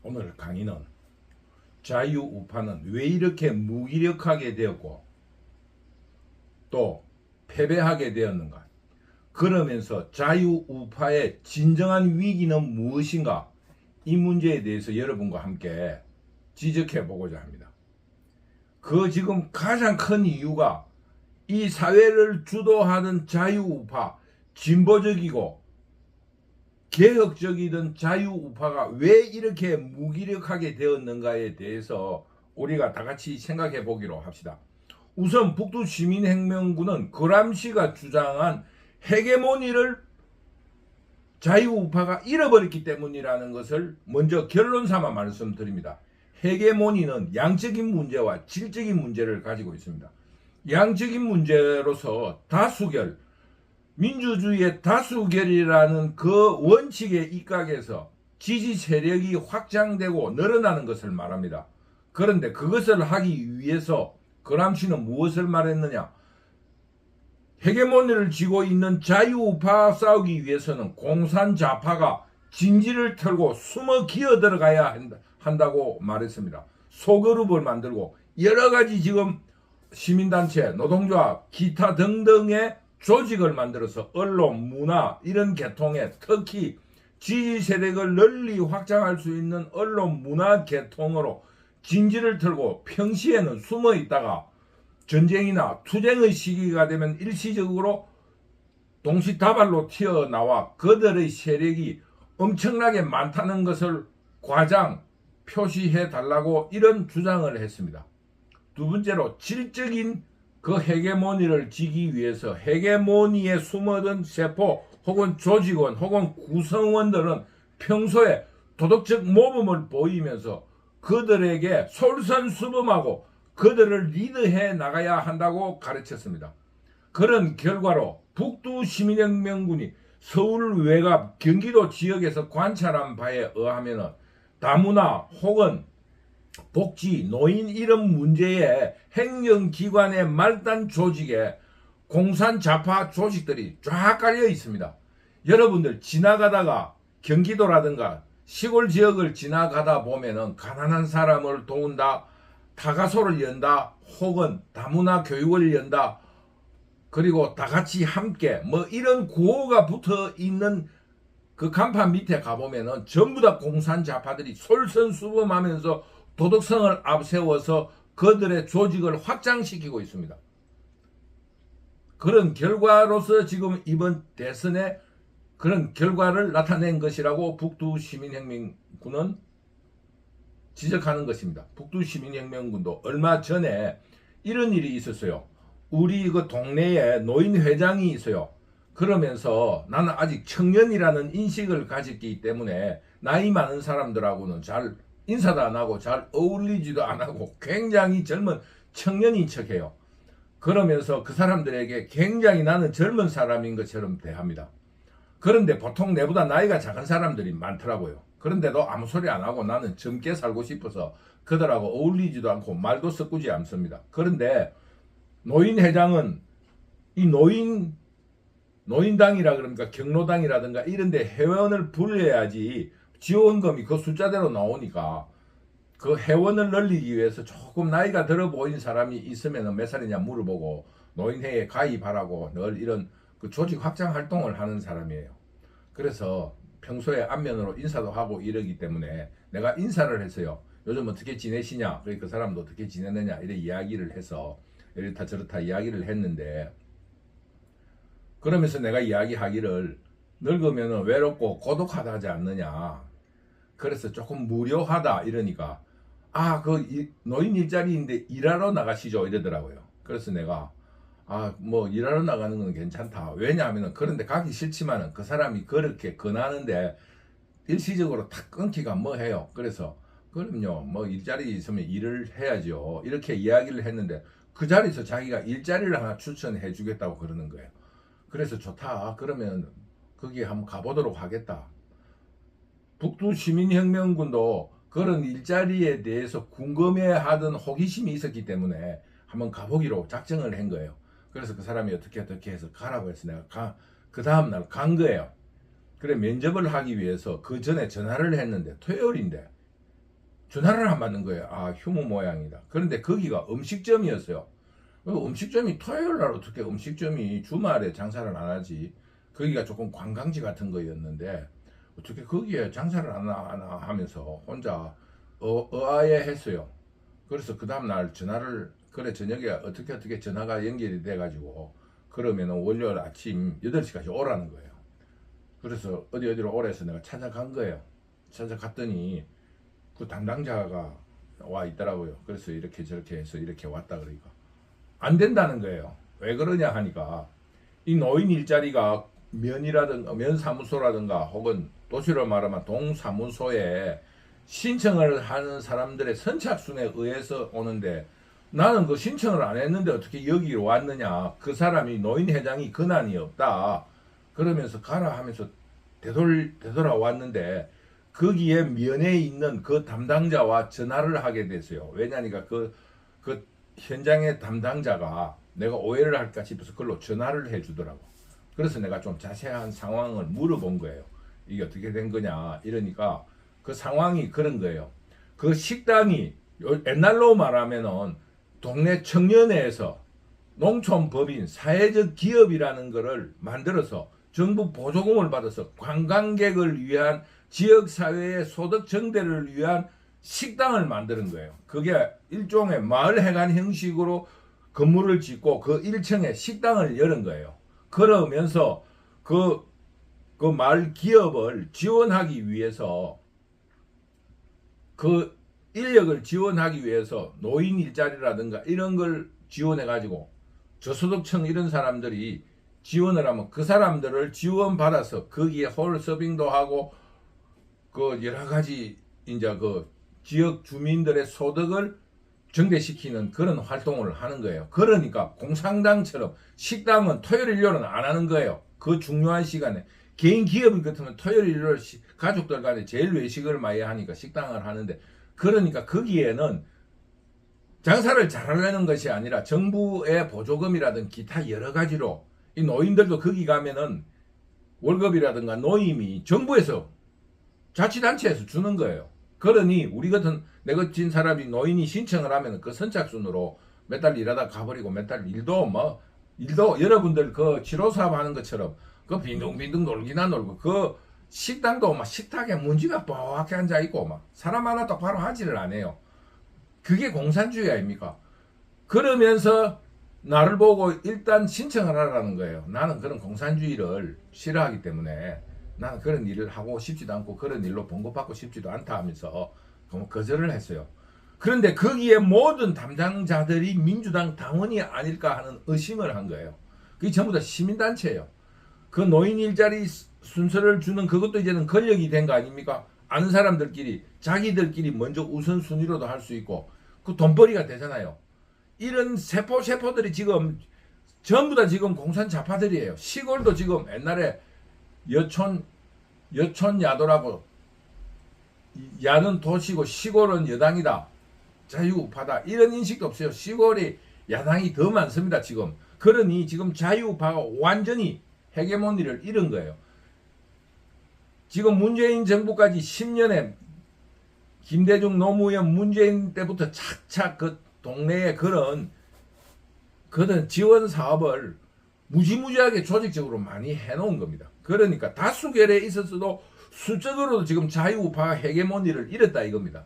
오늘 강의는 자유우파는 왜 이렇게 무기력하게 되었고 또 패배하게 되었는가, 그러면서 자유우파의 진정한 위기는 무엇인가, 이 문제에 대해서 여러분과 함께 지적해 보고자 합니다. 그 지금 가장 큰 이유가 이 사회를 주도하는 자유우파, 진보적이고 개혁적이던 자유우파가 왜 이렇게 무기력하게 되었는가에 대해서 우리가 다 같이 생각해 보기로 합시다. 우선 북두시민혁명군은 그람시가 주장한 헤게모니를 자유우파가 잃어버렸기 때문이라는 것을 먼저 결론 삼아 말씀드립니다. 헤게모니는 양적인 문제와 질적인 문제를 가지고 있습니다. 양적인 문제로서 다수결, 민주주의의 다수결이라는 그 원칙에 입각해서 지지 세력이 확장되고 늘어나는 것을 말합니다. 그런데 그것을 하기 위해서 그람시는 무엇을 말했느냐? 헤게모니를 쥐고 있는 자유우파와 싸우기 위해서는 공산좌파가 진지를 털고 숨어 기어 들어가야 한다고 말했습니다. 소그룹을 만들고 여러 가지 지금 시민단체, 노동조합, 기타 등등의 조직을 만들어서 언론, 문화 이런 계통에, 특히 지지 세력을 널리 확장할 수 있는 언론, 문화 계통으로 진지를 털고 평시에는 숨어 있다가 전쟁이나 투쟁의 시기가 되면 일시적으로 동시다발로 튀어나와 그들의 세력이 엄청나게 많다는 것을 과장 표시해 달라고 이런 주장을 했습니다. 두 번째로 질적인 그 헤게모니를 지기 위해서 헤게모니에 숨어든 세포 혹은 조직원 혹은 구성원들은 평소에 도덕적 모범을 보이면서 그들에게 솔선수범하고 그들을 리드해 나가야 한다고 가르쳤습니다. 그런 결과로 북두시민혁명군이 서울 외곽 경기도 지역에서 관찰한 바에 의하면 다문화 혹은 복지, 노인 이런 문제에 행정기관의 말단 조직에 공산좌파 조직들이 쫙 깔려 있습니다. 여러분들 지나가다가 경기도라든가 시골 지역을 지나가다 보면은 가난한 사람을 도운다, 다가소를 연다, 혹은 다문화 교육을 연다, 그리고 다 같이 함께 뭐 이런 구호가 붙어 있는 그 간판 밑에 가보면은 전부 다 공산좌파들이 솔선수범하면서 도덕성을 앞세워서 그들의 조직을 확장시키고 있습니다. 그런 결과로서 지금 이번 대선에 그런 결과를 나타낸 것이라고 북두시민혁명군은 지적하는 것입니다. 북두시민혁명군도 얼마 전에 이런 일이 있었어요. 우리 그 동네에 노인회장이 있어요. 그러면서 나는 아직 청년이라는 인식을 가졌기 때문에 나이 많은 사람들하고는 잘 인사도 안 하고 잘 어울리지도 안 하고 굉장히 젊은 청년인 척해요. 그러면서 그 사람들에게 굉장히 나는 젊은 사람인 것처럼 대합니다. 그런데 보통 내보다 나이가 작은 사람들이 많더라고요. 그런데도 아무 소리 안 하고 나는 젊게 살고 싶어서 그들하고 어울리지도 않고 말도 섞지 않습니다. 그런데 노인회장은 이 노인당이라 그러니까 경로당이라든가 이런데 회원을 불려야지 지원금이 그 숫자대로 나오니까 그 회원을 늘리기 위해서 조금 나이가 들어 보이는 사람이 있으면 몇 살이냐 물어보고 노인회에 가입하라고 늘 이런 그 조직 확장 활동을 하는 사람이에요. 그래서 평소에 안면으로 인사도 하고 이러기 때문에 내가 인사를 했어요. 요즘 어떻게 지내시냐? 그러니까 그 사람도 어떻게 지내느냐? 이래 이야기를 해서 이렇다 저렇다 이야기를 했는데, 그러면서 내가 이야기하기를 늙으면 외롭고 고독하다 하지 않느냐. 그래서 조금 무료하다 이러니까 그 노인 일자리인데 일하러 나가시죠 이러더라고요. 그래서 내가 뭐 일하러 나가는 건 괜찮다. 왜냐하면 그런데 가기 싫지만은 그 사람이 그렇게 권하는데 일시적으로 탁 끊기가 뭐해요. 그래서 그럼요 뭐 일자리 있으면 일을 해야죠 이렇게 이야기를 했는데 그 자리에서 자기가 일자리를 하나 추천해 주겠다고 그러는 거예요. 그래서 좋다. 그러면 거기 한번 가보도록 하겠다. 북두시민혁명군도 그런 일자리에 대해서 궁금해하던 호기심이 있었기 때문에 한번 가보기로 작정을 한 거예요. 그래서 그 사람이 어떻게 해서 가라고 해서 내가 그 다음날 간 거예요. 그래 면접을 하기 위해서 그 전에 전화를 했는데 토요일인데 전화를 안 받는 거예요. 아, 휴무 모양이다. 그런데 거기가 음식점이었어요. 음식점이 토요일 날 어떻게 음식점이 주말에 장사를 안 하지? 거기가 조금 관광지 같은 거였는데 어떻게 거기에 장사를 안 하나 하면서 혼자 어아예 했어요. 그래서 그 다음날 전화를 그래 저녁에 어떻게 전화가 연결이 돼가지고 그러면은 월요일 아침 8시까지 오라는 거예요. 그래서 어디로 오라 해서 내가 찾아간 거예요. 찾아갔더니 그 담당자가 와 있더라고요. 그래서 이렇게 저렇게 해서 이렇게 왔다 그러니까 안 된다는 거예요. 왜 그러냐 하니까 이 노인 일자리가 면이라든가 면사무소라든가 혹은 도시로 말하면 동사무소에 신청을 하는 사람들의 선착순에 의해서 오는데 나는 그 신청을 안 했는데 어떻게 여기로 왔느냐. 그 사람이 노인회장이 근한이 없다. 그러면서 가라 하면서 되돌아왔는데 거기에 면에 있는 그 담당자와 전화를 하게 됐어요. 왜냐니까 그 현장의 담당자가 내가 오해를 할까 싶어서 그걸로 전화를 해주더라고. 그래서 내가 좀 자세한 상황을 물어본 거예요. 이게 어떻게 된 거냐 이러니까 그 상황이 그런 거예요. 그 식당이 옛날로 말하면은 동네 청년회에서 농촌법인 사회적 기업이라는 거를 만들어서 정부 보조금을 받아서 관광객을 위한 지역사회의 소득 증대를 위한 식당을 만드는 거예요. 그게 일종의 마을회관 형식으로 건물을 짓고 그 1층에 식당을 여는 거예요. 그러면서 그 마을 기업을 지원하기 위해서 그 인력을 지원하기 위해서 노인 일자리라든가 이런 걸 지원해가지고 저소득층 이런 사람들이 지원을 하면 그 사람들을 지원받아서 거기에 홀 서빙도 하고 그 여러 가지 이제 그 지역 주민들의 소득을 증대시키는 그런 활동을 하는 거예요. 그러니까 공산당처럼 식당은 토요일 일요일은 안 하는 거예요. 그 중요한 시간에 개인 기업이 같으면 토요일 일요일 가족들 간에 제일 외식을 많이 하니까 식당을 하는데 그러니까 거기에는 장사를 잘하려는 것이 아니라 정부의 보조금이라든 기타 여러 가지로 이 노인들도 거기 가면은 월급이라든가 노임이 정부에서 자치단체에서 주는 거예요. 그러니 우리 같은 내 같은 사람이 노인이 신청을 하면 그 선착순으로 몇 달 일하다 가버리고 몇 달 일도 여러분들 그 치료사업 하는 것처럼 그 빈둥빈둥 놀기나 놀고 그 식당도 막 식탁에 문지가 뻑하게 앉아 있고 막 사람 하나 똑바로 하지를 않아요. 그게 공산주의 아닙니까? 그러면서 나를 보고 일단 신청을 하라는 거예요. 나는 그런 공산주의를 싫어하기 때문에 나는 그런 일을 하고 싶지도 않고 그런 일로 봉급받고 싶지도 않다 하면서 거절을 했어요. 그런데 거기에 모든 담당자들이 민주당 당원이 아닐까 하는 의심을 한 거예요. 그게 전부 다 시민단체예요. 그 노인 일자리 순서를 주는 그것도 이제는 권력이 된 거 아닙니까? 아는 사람들끼리 자기들끼리 먼저 우선순위로도 할 수 있고 그 돈벌이가 되잖아요. 이런 세포들이 지금 전부 다 지금 공산 좌파들이에요. 시골도 지금 옛날에 여촌 야도라고 야는 도시고 시골은 여당이다. 자유우파다. 이런 인식도 없어요. 시골이 야당이 더 많습니다. 지금. 그러니 지금 자유우파가 완전히 헤게모니를 잃은 거예요. 지금 문재인 정부까지 10년에 김대중 노무현 문재인 때부터 착착 그 동네에 그런 지원 사업을 무지무지하게 조직적으로 많이 해놓은 겁니다. 그러니까 다수결에 있어서도 수적으로도 지금 자유우파가 헤게모니를 잃었다 이겁니다.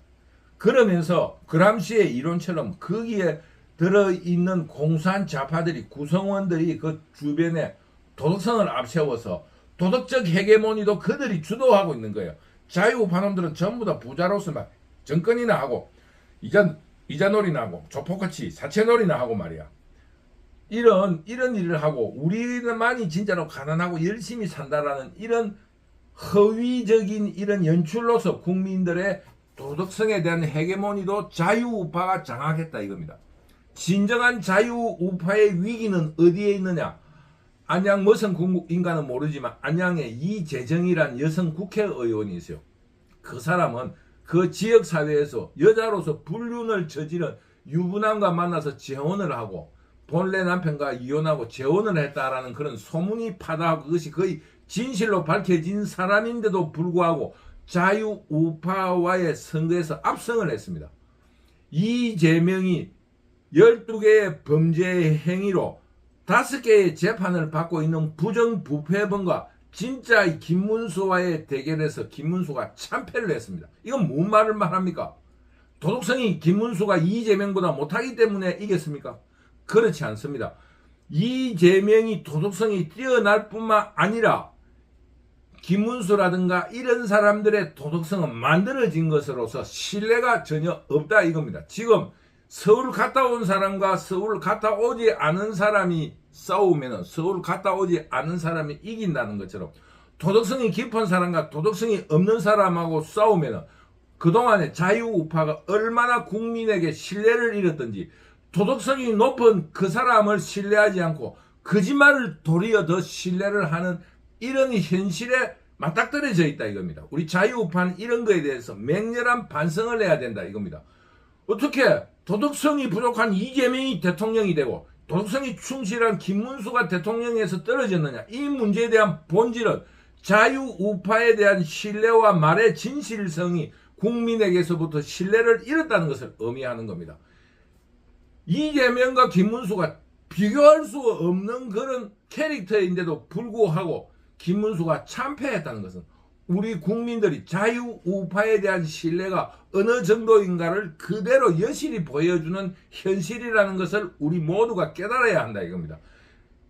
그러면서 그람시의 이론처럼 거기에 들어있는 공산 좌파들이 구성원들이 그 주변에 도덕성을 앞세워서 도덕적 헤게모니도 그들이 주도하고 있는 거예요. 자유우파 놈들은 전부 다 부자로서 막 정권이나 하고 이자놀이나 하고 조폭같이 사채놀이나 하고 말이야. 이런 일을 하고 우리만이 진짜로 가난하고 열심히 산다라는 이런 허위적인 이런 연출로서 국민들의 도덕성에 대한 헤게모니도 자유우파가 장악했다 이겁니다. 진정한 자유우파의 위기는 어디에 있느냐? 안양 무슨 인간은 모르지만 안양에 이재정이란 여성 국회의원이 있어요. 그 사람은 그 지역사회에서 여자로서 불륜을 저지른 유부남과 만나서 재혼을 하고 본래 남편과 이혼하고 재혼을 했다라는 그런 소문이 파다하고 그것이 거의 진실로 밝혀진 사람인데도 불구하고 자유우파와의 선거에서 압승을 했습니다. 이재명이 12개의 범죄 행위로 5개의 재판을 받고 있는 부정부패범과 진짜 김문수와의 대결에서 김문수가 참패를 했습니다. 이건 뭔 말을 말합니까? 도덕성이 김문수가 이재명보다 못하기 때문에 이겼습니까? 그렇지 않습니다. 이재명이 도덕성이 뛰어날 뿐만 아니라 김문수라든가 이런 사람들의 도덕성은 만들어진 것으로서 신뢰가 전혀 없다 이겁니다. 지금 서울 갔다 온 사람과 서울 갔다 오지 않은 사람이 싸우면 서울 갔다 오지 않은 사람이 이긴다는 것처럼 도덕성이 깊은 사람과 도덕성이 없는 사람하고 싸우면 그동안에 자유우파가 얼마나 국민에게 신뢰를 잃었던지 도덕성이 높은 그 사람을 신뢰하지 않고 거짓말을 도리어 더 신뢰를 하는 이런 현실에 맞닥뜨려져 있다 이겁니다. 우리 자유우파는 이런 거에 대해서 맹렬한 반성을 해야 된다 이겁니다. 어떻게 도덕성이 부족한 이재명이 대통령이 되고 도덕성이 충실한 김문수가 대통령에서 떨어졌느냐. 이 문제에 대한 본질은 자유우파에 대한 신뢰와 말의 진실성이 국민에게서부터 신뢰를 잃었다는 것을 의미하는 겁니다. 이재명과 김문수가 비교할 수 없는 그런 캐릭터인데도 불구하고 김문수가 참패했다는 것은 우리 국민들이 자유우파에 대한 신뢰가 어느 정도인가를 그대로 여실히 보여주는 현실이라는 것을 우리 모두가 깨달아야 한다 이겁니다.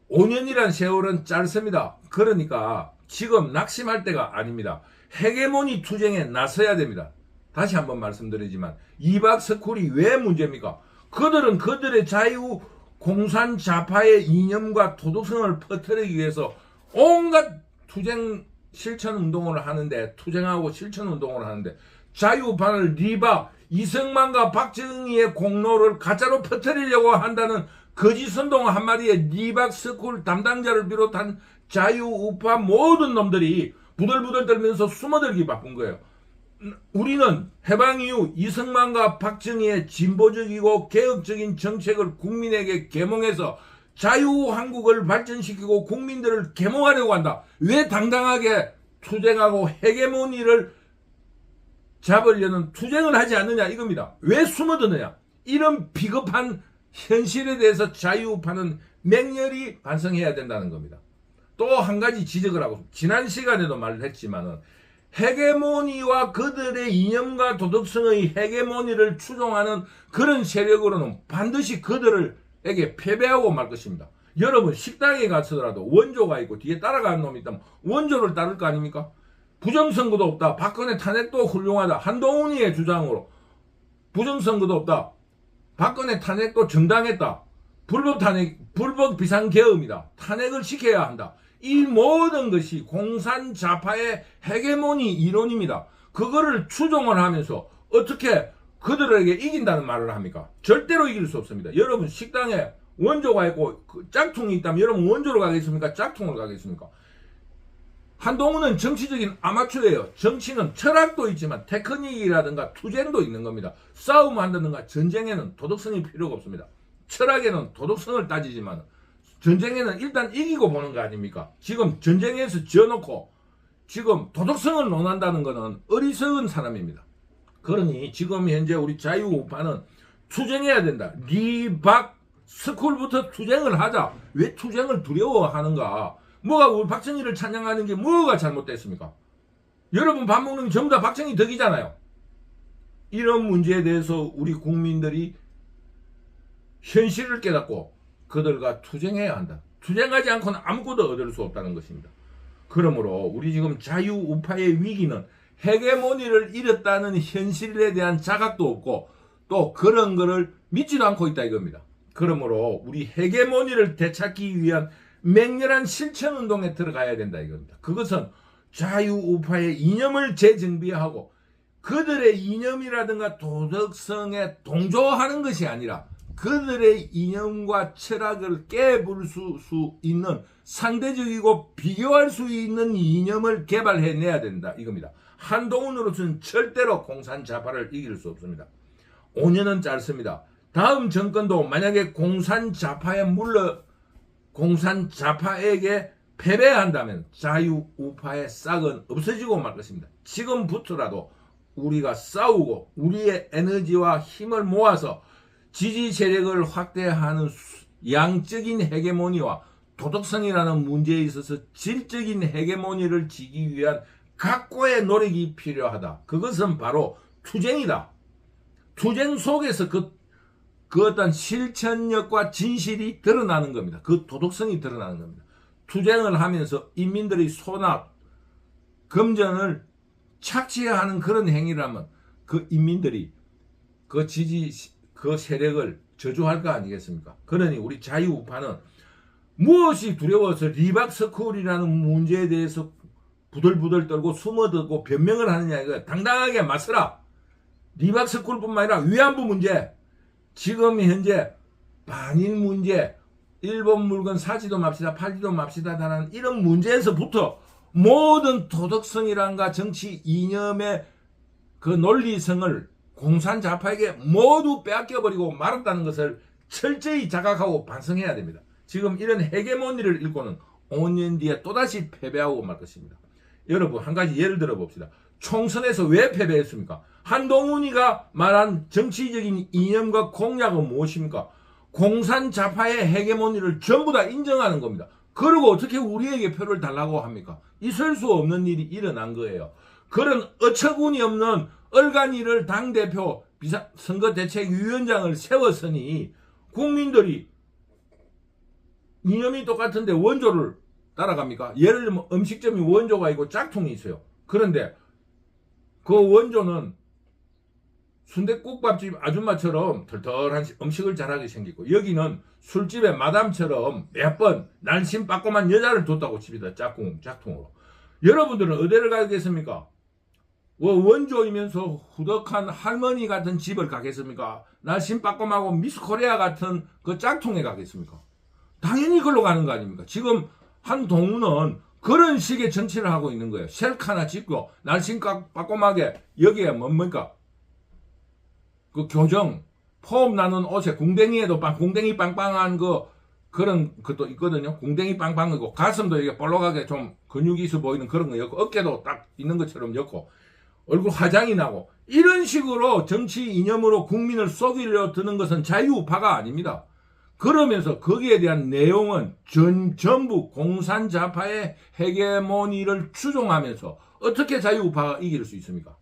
5년이란 세월은 짧습니다. 그러니까 지금 낙심할 때가 아닙니다. 헤게모니 투쟁에 나서야 됩니다. 다시 한번 말씀드리지만 이박스쿨이 왜 문제입니까? 그들은 그들의 자유 공산 좌파의 이념과 도덕성을 퍼뜨리기 위해서 온갖 투쟁 실천 운동을 하는데 투쟁하고 실천 운동을 하는데 자유우파를 리박 이승만과 박정희의 공로를 가짜로 퍼뜨리려고 한다는 거짓 운동 한마디에 리박스쿨 담당자를 비롯한 자유우파 모든 놈들이 부들부들 떨면서 숨어들기 바쁜 거예요. 우리는 해방 이후 이승만과 박정희의 진보적이고 개혁적인 정책을 국민에게 계몽해서 자유한국을 발전시키고 국민들을 계몽하려고 한다. 왜 당당하게 투쟁하고 헤게모니를 잡으려는 투쟁을 하지 않느냐 이겁니다. 왜 숨어드느냐. 이런 비겁한 현실에 대해서 자유우파는 맹렬히 반성해야 된다는 겁니다. 또 한 가지 지적을 하고 지난 시간에도 말을 했지만은 헤게모니와 그들의 이념과 도덕성의 헤게모니를 추종하는 그런 세력으로는 반드시 그들에게 패배하고 말 것입니다. 여러분 식당에 가서라도 원조가 있고 뒤에 따라가는 놈이 있다면 원조를 따를 거 아닙니까? 부정선거도 없다. 박근혜 탄핵도 훌륭하다. 한동훈이의 주장으로 부정선거도 없다. 박근혜 탄핵도 정당했다. 불법 탄핵, 불법 비상계엄이다. 탄핵을 시켜야 한다. 이 모든 것이 공산 좌파의 헤게모니 이론입니다. 그거를 추종을 하면서 어떻게 그들에게 이긴다는 말을 합니까? 절대로 이길 수 없습니다. 여러분 식당에 원조가 있고 짝퉁이 있다면 여러분 원조로 가겠습니까? 짝퉁으로 가겠습니까? 한동훈은 정치적인 아마추어예요. 정치는 철학도 있지만 테크닉이라든가 투쟁도 있는 겁니다. 싸움한다든가 전쟁에는 도덕성이 필요가 없습니다. 철학에는 도덕성을 따지지만 전쟁에는 일단 이기고 보는 거 아닙니까? 지금 전쟁에서 지어놓고 지금 도덕성을 논한다는 것은 어리석은 사람입니다. 그러니 지금 현재 우리 자유우파는 투쟁해야 된다. 리박 스쿨부터 투쟁을 하자. 왜 투쟁을 두려워하는가? 뭐가 우리 박정희를 찬양하는 게 뭐가 잘못됐습니까? 여러분 밥 먹는 게 전부 다 박정희 덕이잖아요. 이런 문제에 대해서 우리 국민들이 현실을 깨닫고 그들과 투쟁해야 한다. 투쟁하지 않고는 아무것도 얻을 수 없다는 것입니다. 그러므로 우리 지금 자유우파의 위기는 헤게모니를 잃었다는 현실에 대한 자각도 없고 또 그런 거를 믿지도 않고 있다 이겁니다. 그러므로 우리 헤게모니를 되찾기 위한 맹렬한 실천운동에 들어가야 된다 이겁니다. 그것은 자유우파의 이념을 재정비하고 그들의 이념이라든가 도덕성에 동조하는 것이 아니라 그들의 이념과 철학을 깨부술 수 있는 상대적이고 비교할 수 있는 이념을 개발해내야 된다 이겁니다. 한동훈으로서는 절대로 공산 좌파를 이길 수 없습니다. 5년은 짧습니다. 다음 정권도 만약에 공산 좌파에 공산 좌파에게 패배한다면 자유우파의 싹은 없어지고 말 것입니다. 지금부터라도 우리가 싸우고 우리의 에너지와 힘을 모아서 지지 세력을 확대하는 양적인 헤게모니와 도덕성이라는 문제에 있어서 질적인 헤게모니를 지기 위한 각고의 노력이 필요하다. 그것은 바로 투쟁이다. 투쟁 속에서 그 어떤 실천력과 진실이 드러나는 겁니다. 그 도덕성이 드러나는 겁니다. 투쟁을 하면서 인민들의 소납, 금전을 착취하는 그런 행위라면 그 인민들이 그 그 세력을 저주할 거 아니겠습니까? 그러니 우리 자유우파는 무엇이 두려워서 리박스쿨이라는 문제에 대해서 부들부들 떨고 숨어들고 변명을 하느냐 이거 당당하게 맞서라. 리박스쿨뿐만 아니라 위안부 문제, 지금 현재 반일 문제, 일본 물건 사지도 맙시다 팔지도 맙시다라는 이런 문제에서부터 모든 도덕성이란가 정치 이념의 그 논리성을 공산자파에게 모두 빼앗겨버리고 말았다는 것을 철저히 자각하고 반성해야 됩니다. 지금 이런 헤게모니를 읽고는 5년 뒤에 또다시 패배하고 말 것입니다. 여러분 한 가지 예를 들어 봅시다. 총선에서 왜 패배했습니까? 한동훈이가 말한 정치적인 이념과 공약은 무엇입니까? 공산자파의 헤게모니를 전부 다 인정하는 겁니다. 그리고 어떻게 우리에게 표를 달라고 합니까? 있을 수 없는 일이 일어난 거예요. 그런 어처구니 없는 얼간이를 당대표 선거대책위원장을 세웠으니 국민들이 이념이 똑같은데 원조를 따라갑니까? 예를 들면 음식점이 원조가 있고 짝퉁이 있어요. 그런데 그 원조는 순댓국밥집 아줌마처럼 털털한 음식을 잘하게 생기고 여기는 술집의 마담처럼 몇 번 날씬빠꼬만 여자를 뒀다고 칩니다. 짝퉁으로. 여러분들은 어디를 가겠습니까? 원조이면서 후덕한 할머니 같은 집을 가겠습니까? 날씬빠꼼하고 미스코리아 같은 그 짝퉁에 가겠습니까? 당연히 그걸로 가는 거 아닙니까? 지금 한동훈은 그런 식의 정치를 하고 있는 거예요. 셀카 하나 찍고 날씬빠꼼하게 여기에 뭡니까? 그 교정, 폼 나는 옷에 궁뎅이에도 궁뎅이 빵빵한 그런 것도 있거든요. 궁뎅이 빵빵하고 가슴도 이게 볼록하게 좀 근육이 있어 보이는 그런 거 였고 어깨도 딱 있는 것처럼 였고 얼굴 화장이 나고 이런 식으로 정치 이념으로 국민을 속이려 드는 것은 자유우파가 아닙니다. 그러면서 거기에 대한 내용은 전부 공산자파의 헤게모니를 추종하면서 어떻게 자유우파가 이길 수 있습니까?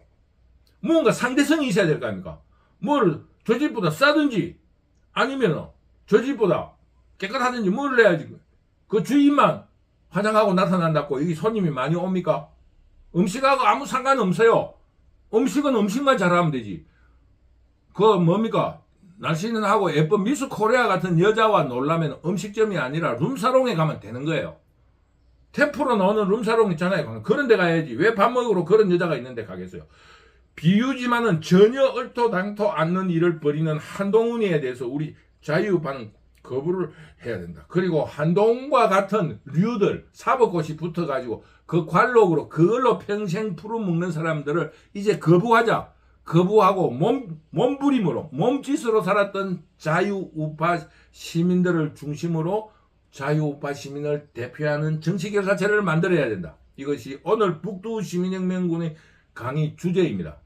뭔가 상대성이 있어야 될 거 아닙니까? 저 집보다 싸든지 아니면 저 집보다 깨끗하든지 뭘 해야지. 그 주인만 화장하고 나타난다고 여기 손님이 많이 옵니까? 음식하고 아무 상관없어요. 음식은 음식만 잘하면 되지. 뭡니까? 날씨는 하고 예쁜 미스 코리아 같은 여자와 놀라면 음식점이 아니라 룸사롱에 가면 되는 거예요. 템프로 나오는 룸사롱 있잖아요. 그런 데 가야지. 왜 밥 먹으러 그런 여자가 있는데 가겠어요? 비유지만은 전혀 얼토당토 않는 일을 벌이는 한동훈이에 대해서 우리 자유우파는 거부를 해야 된다. 그리고 한동훈과 같은 류들, 사법고시 붙어가지고 그 관록으로 그걸로 평생 풀어먹는 사람들을 이제 거부하자. 거부하고 몸부림으로 몸짓으로 살았던 자유우파 시민들을 중심으로 자유우파 시민을 대표하는 정치교사체를 만들어야 된다. 이것이 오늘 북두시민혁명군의 강의 주제입니다.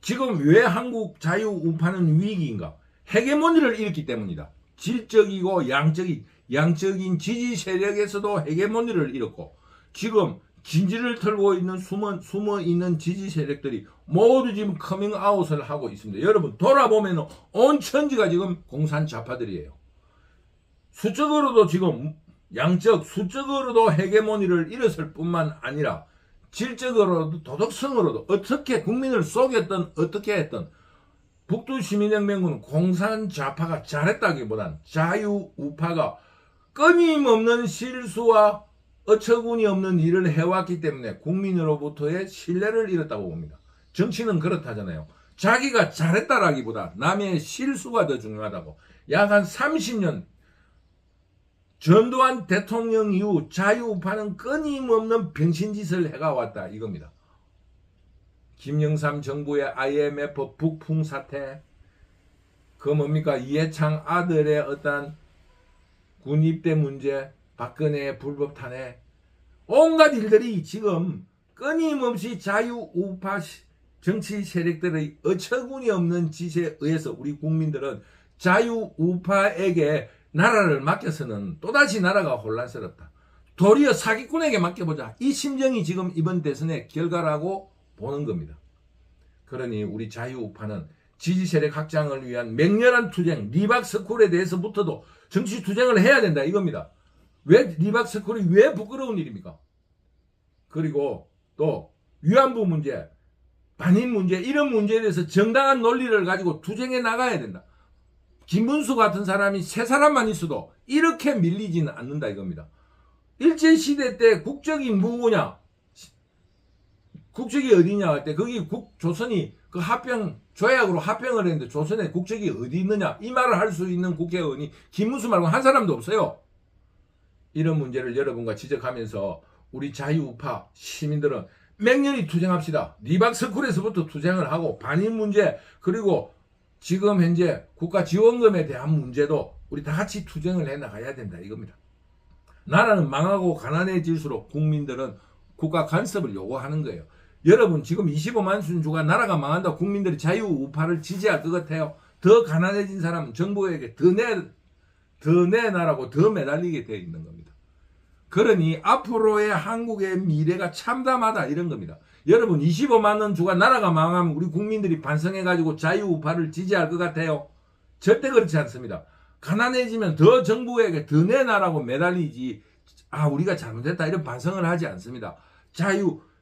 지금 왜 한국 자유우파는 위기인가? 헤게모니를 잃었기 때문이다. 질적이고 양적인 지지 세력에서도 헤게모니를 잃었고 지금 진지를 털고 있는 숨어 있는 지지 세력들이 모두 지금 커밍아웃을 하고 있습니다. 여러분 돌아보면 온 천지가 지금 공산자파들이에요. 수적으로도 지금 수적으로도 헤게모니를 잃었을 뿐만 아니라 질적으로도 도덕성으로도 어떻게 국민을 속였던 어떻게 했던 북두시민혁명군은 공산좌파가 잘했다기보단 자유우파가 끊임없는 실수와 어처구니 없는 일을 해왔기 때문에 국민으로부터의 신뢰를 잃었다고 봅니다. 정치는 그렇다잖아요. 자기가 잘했다라기보다 남의 실수가 더 중요하다고. 약 한 30년 전두환 대통령 이후 자유우파는 끊임없는 병신짓을 해가 왔다 이겁니다. 김영삼 정부의 IMF 북풍 사태, 뭡니까 이해창 아들의 어떤 군 입대 문제, 박근혜 불법 탄핵, 온갖 일들이 지금 끊임없이 자유우파 정치 세력들의 어처구니 없는 짓에 의해서 우리 국민들은 자유우파에게 나라를 맡겨서는 또다시 나라가 혼란스럽다. 도리어 사기꾼에게 맡겨보자. 이 심정이 지금 이번 대선의 결과라고 보는 겁니다. 그러니 우리 자유우파는 지지 세력 확장을 위한 맹렬한 투쟁, 리박스쿨에 대해서부터도 정치 투쟁을 해야 된다 이겁니다. 왜 리박스쿨이 왜 부끄러운 일입니까? 그리고 또 위안부 문제, 반인 문제 이런 문제에 대해서 정당한 논리를 가지고 투쟁해 나가야 된다. 김문수 같은 사람이 세 사람만 있어도 이렇게 밀리지는 않는다 이겁니다. 일제시대 때 국적이 누구냐? 국적이 어디냐 할 때 거기 조선이 그 조약으로 합병을 했는데 조선의 국적이 어디 있느냐 이 말을 할 수 있는 국회의원이 김문수 말고 한 사람도 없어요. 이런 문제를 여러분과 지적하면서 우리 자유우파 시민들은 맹렬히 투쟁합시다. 리박스쿨에서부터 투쟁을 하고 반인 문제 그리고 지금 현재 국가 지원금에 대한 문제도 우리 다 같이 투쟁을 해나가야 된다 이겁니다. 나라는 망하고 가난해질수록 국민들은 국가 간섭을 요구하는 거예요. 여러분 지금 25만 순주가 나라가 망한다 국민들이 자유우파를 지지할 것 같아요. 더 가난해진 사람은 정부에게 더 내놔라고 더 매달리게 되어 있는 겁니다. 그러니 앞으로의 한국의 미래가 참담하다 이런 겁니다. 여러분 25만 원 주가 나라가 망하면 우리 국민들이 반성해가지고 자유우파를 지지할 것 같아요? 절대 그렇지 않습니다. 가난해지면 더 정부에게 더 내놔라고 매달리지 우리가 잘못했다 이런 반성을 하지 않습니다.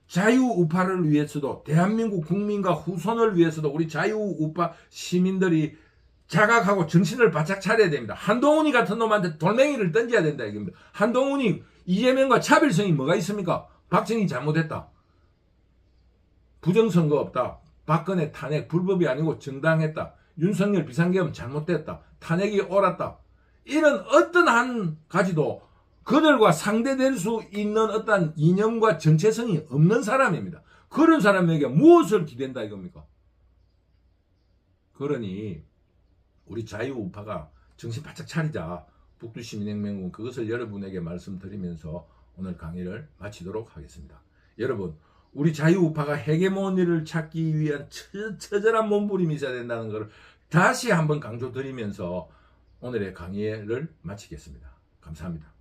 자유우파를 위해서도 대한민국 국민과 후손을 위해서도 우리 자유우파 시민들이 자각하고 정신을 바짝 차려야 됩니다. 한동훈이 같은 놈한테 돌멩이를 던져야 된다 이겁니다. 한동훈이 이재명과 차별성이 뭐가 있습니까? 박정희 잘못했다. 부정선거 없다. 박근혜 탄핵 불법이 아니고 정당했다. 윤석열 비상계엄 잘못됐다. 탄핵이 옳았다. 이런 어떤 한 가지도 그들과 상대될 수 있는 어떤 이념과 정체성이 없는 사람입니다. 그런 사람에게 무엇을 기댄다 이겁니까? 그러니 우리 자유우파가 정신 바짝 차리자. 북두시민혁명군 그것을 여러분에게 말씀드리면서 오늘 강의를 마치도록 하겠습니다. 여러분 우리 자유우파가 헤게모니를 찾기 위한 처절한 몸부림이 있어야 된다는 것을 다시 한번 강조드리면서 오늘의 강의를 마치겠습니다. 감사합니다.